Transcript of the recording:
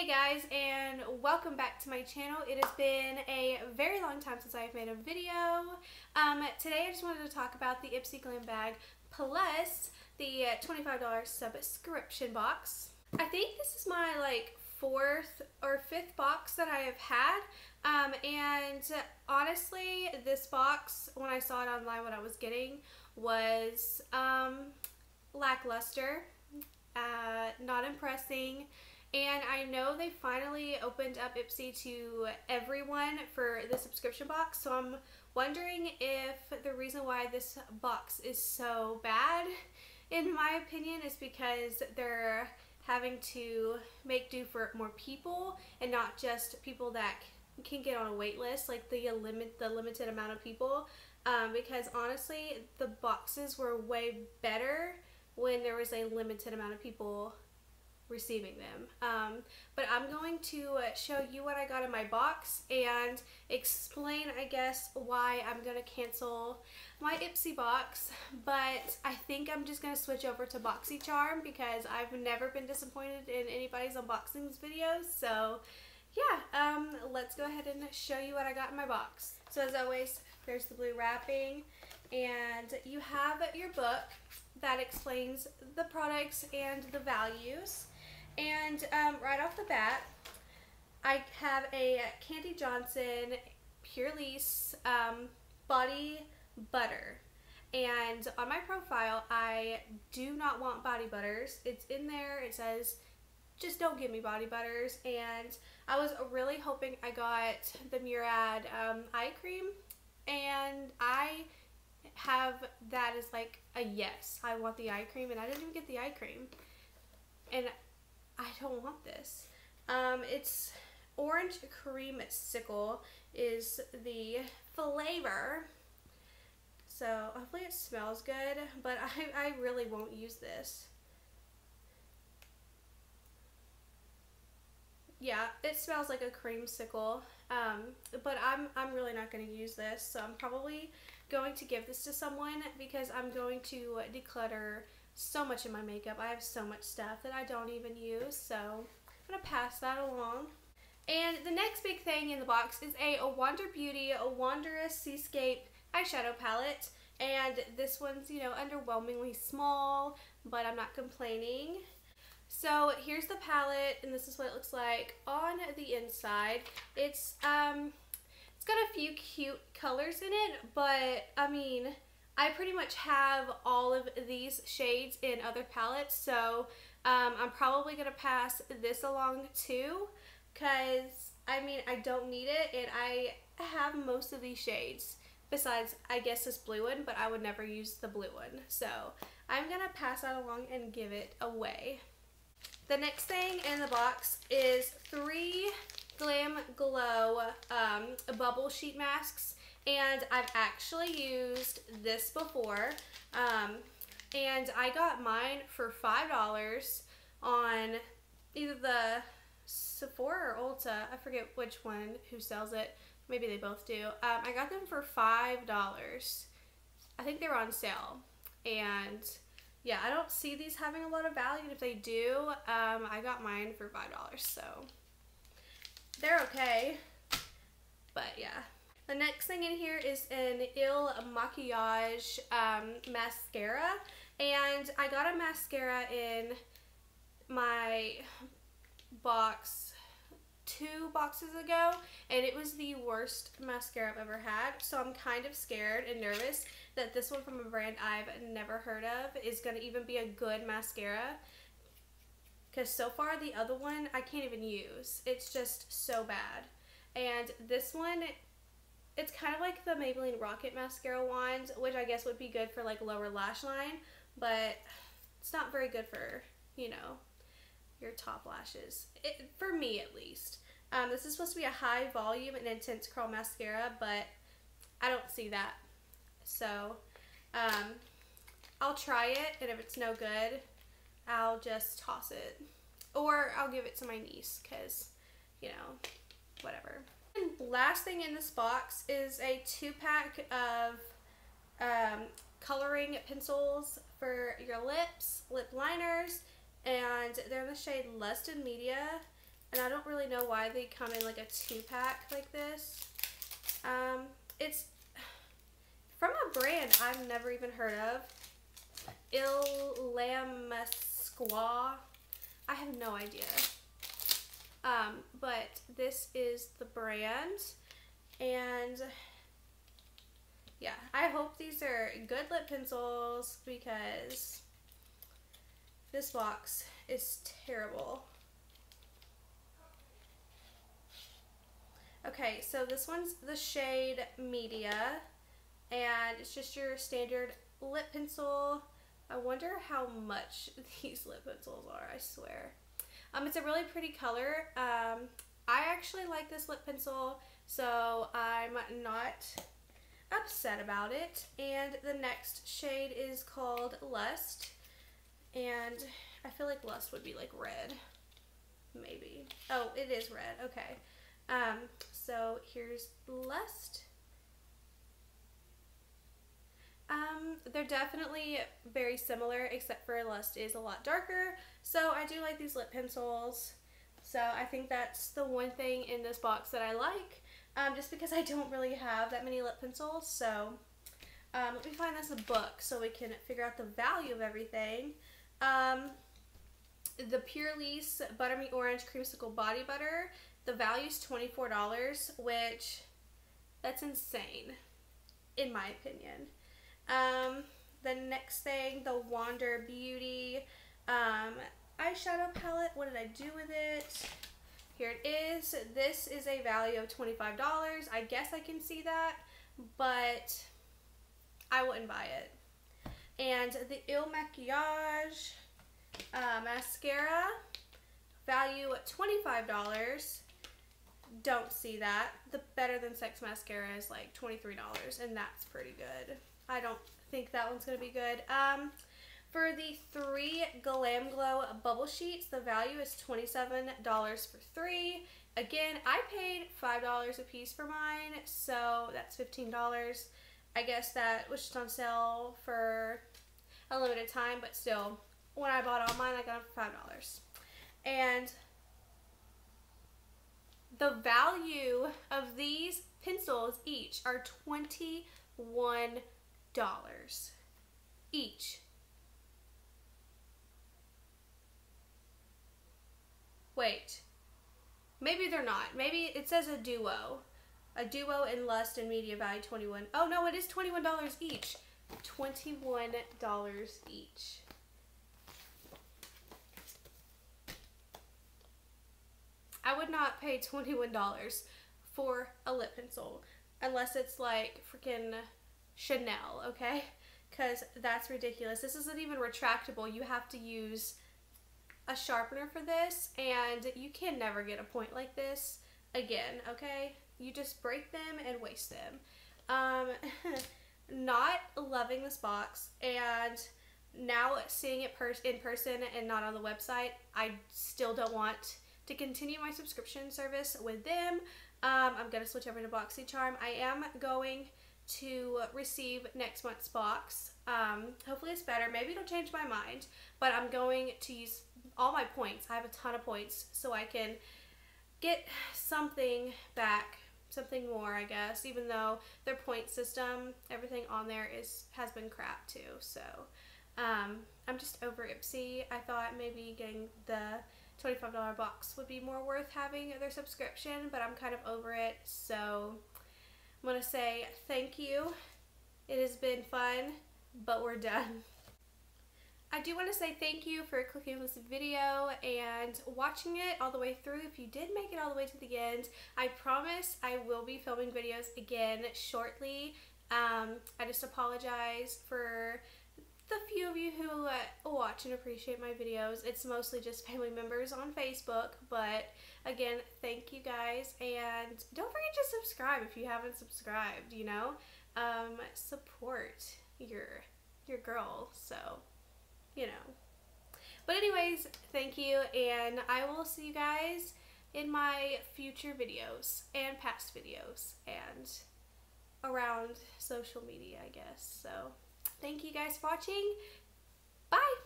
Hey guys, and welcome back to my channel. It has been a very long time since I've made a video. Today I just wanted to talk about the Ipsy Glam bag plus the $25 subscription box. I think this is my fourth or fifth box that I have had, and honestly this box, when I saw it online, what I was getting was lackluster, not impressing. And I know they finally opened up Ipsy to everyone for the subscription box, so I'm wondering if the reason why this box is so bad, in my opinion, is because they're having to make do for more people and not just people that can get on a wait list, like the limited amount of people, because honestly the boxes were way better when there was a limited amount of people receiving them. But I'm going to show you what I got in my box and explain, I guess, why I'm going to cancel my Ipsy box. But I think I'm just going to switch over to BoxyCharm because I've never been disappointed in anybody's unboxing videos. So yeah, let's go ahead and show you what I got in my box. So as always, there's the blue wrapping, and you have your book that explains the products and the values. And right off the bat, I have a Candy Johnson Pure Lease body butter. And on my profile, I do not want body butters. It's in there. It says, just don't give me body butters. And I was really hoping I got the Murad eye cream. And I have that as like a yes. I want the eye cream, and I didn't even get the eye cream. And I don't want this. It's orange creamsicle is the flavor. So hopefully it smells good, but I really won't use this. Yeah, it smells like a creamsicle, but I'm really not going to use this, so I'm probably going to give this to someone because I'm going to declutter so much in my makeup. I have so much stuff that I don't even use, so I'm going to pass that along. And the next big thing in the box is a Wander Beauty Wondrous Seascape eyeshadow palette, and this one's, you know, underwhelmingly small, but I'm not complaining. So here's the palette, and this is what it looks like on the inside. It's got a few cute colors in it, but I mean, I pretty much have all of these shades in other palettes, so I'm probably going to pass this along too, because I mean, I don't need it, and I have most of these shades, besides I guess this blue one, but I would never use the blue one, so I'm going to pass that along and give it away. The next thing in the box is 3 Glam Glow bubble sheet masks, and I've actually used this before, and I got mine for $5 on either the Sephora or Ulta. I forget which one who sells it. Maybe they both do. I got them for $5. I think they were on sale, and yeah, I don't see these having a lot of value, and if they do, I got mine for $5, so they're okay, but yeah. The next thing in here is an Maquillage Mascara, and I got a mascara in my box 2 boxes ago, and it was the worst mascara I've ever had, so I'm kind of scared and nervous that this one from a brand I've never heard of is going to even be a good mascara, because so far the other one I can't even use. It's just so bad. And this one, it's kind of like the Maybelline Rocket Mascara wand, which I guess would be good for like lower lash line, but it's not very good for, you know, your top lashes, for me at least. This is supposed to be a high volume and intense curl mascara, but I don't see that. So I'll try it, and if it's no good, I'll just toss it, or I'll give it to my niece, because, you know, whatever. And last thing in this box is a 2-pack of coloring pencils for your lips, lip liners, and they're in the shade Lust and Media, and I don't really know why they come in like a 2-pack like this. It's from a brand I've never even heard of. Mascara. I have no idea. But this is the brand, and yeah, I hope these are good lip pencils because this box is terrible. Okay, so this one's the shade Media, and it's just your standard lip pencil. I wonder how much these lip pencils are, I swear. It's a really pretty color. I actually like this lip pencil, so I'm not upset about it. And the next shade is called Lust, and I feel like Lust would be like red, maybe. Oh, it is red, okay. So here's Lust. They're definitely very similar, except for Lust is a lot darker. So I do like these lip pencils. So I think that's the one thing in this box that I like, just because I don't really have that many lip pencils. So let me find this a book so we can figure out the value of everything. The Pure Lease Buttermint Orange Creamsicle Body Butter, the value is $24, which that's insane, in my opinion. The next thing, the Wander Beauty eyeshadow palette. What did I do with it? Here it is. This is a value of $25. I guess I can see that, but I wouldn't buy it. And the Maquillage Mascara, value $25. Don't see that. The Better Than Sex Mascara is like $23, and that's pretty good. I don't think that one's going to be good. For the 3 Glam Glow Bubble Sheets, the value is $27 for 3. Again, I paid $5 a piece for mine, so that's $15. I guess that was just on sale for a limited time, but still, when I bought all mine, I got them for $5. And the value of these pencils each are $21 each. Wait, maybe they're not. Maybe it says a duo. A duo in Lust and Media value 21. Oh no, it is $21 each. $21 each. I would not pay $21 for a lip pencil unless it's like freaking Chanel, okay? Because that's ridiculous. This isn't even retractable. You have to use a sharpener for this, and you can never get a point like this again, okay? You just break them and waste them. Not loving this box, and now seeing it in person and not on the website, I still don't want to continue my subscription service with them. I'm going to switch over to BoxyCharm. I am going to receive next month's box. Hopefully it's better. Maybe it'll change my mind, but I'm going to use all my points. I have a ton of points, so I can get something back, something more, I guess, even though their point system, everything on there has been crap too. So I'm just over Ipsy. I thought maybe getting the $25 box would be more worth having their subscription, but I'm kind of over it. So I'm going to say thank you. It has been fun, but we're done. I do want to say thank you for clicking on this video and watching it all the way through. If you did make it all the way to the end, I promise I will be filming videos again shortly. I just apologize for the few of you who watch and appreciate my videos. It's mostly just family members on Facebook, but again, thank you guys, and don't forget to subscribe if you haven't subscribed, you know? Support your girl, so, you know. But anyways, thank you, and I will see you guys in my future videos and past videos and around social media, I guess. So thank you guys for watching. Bye!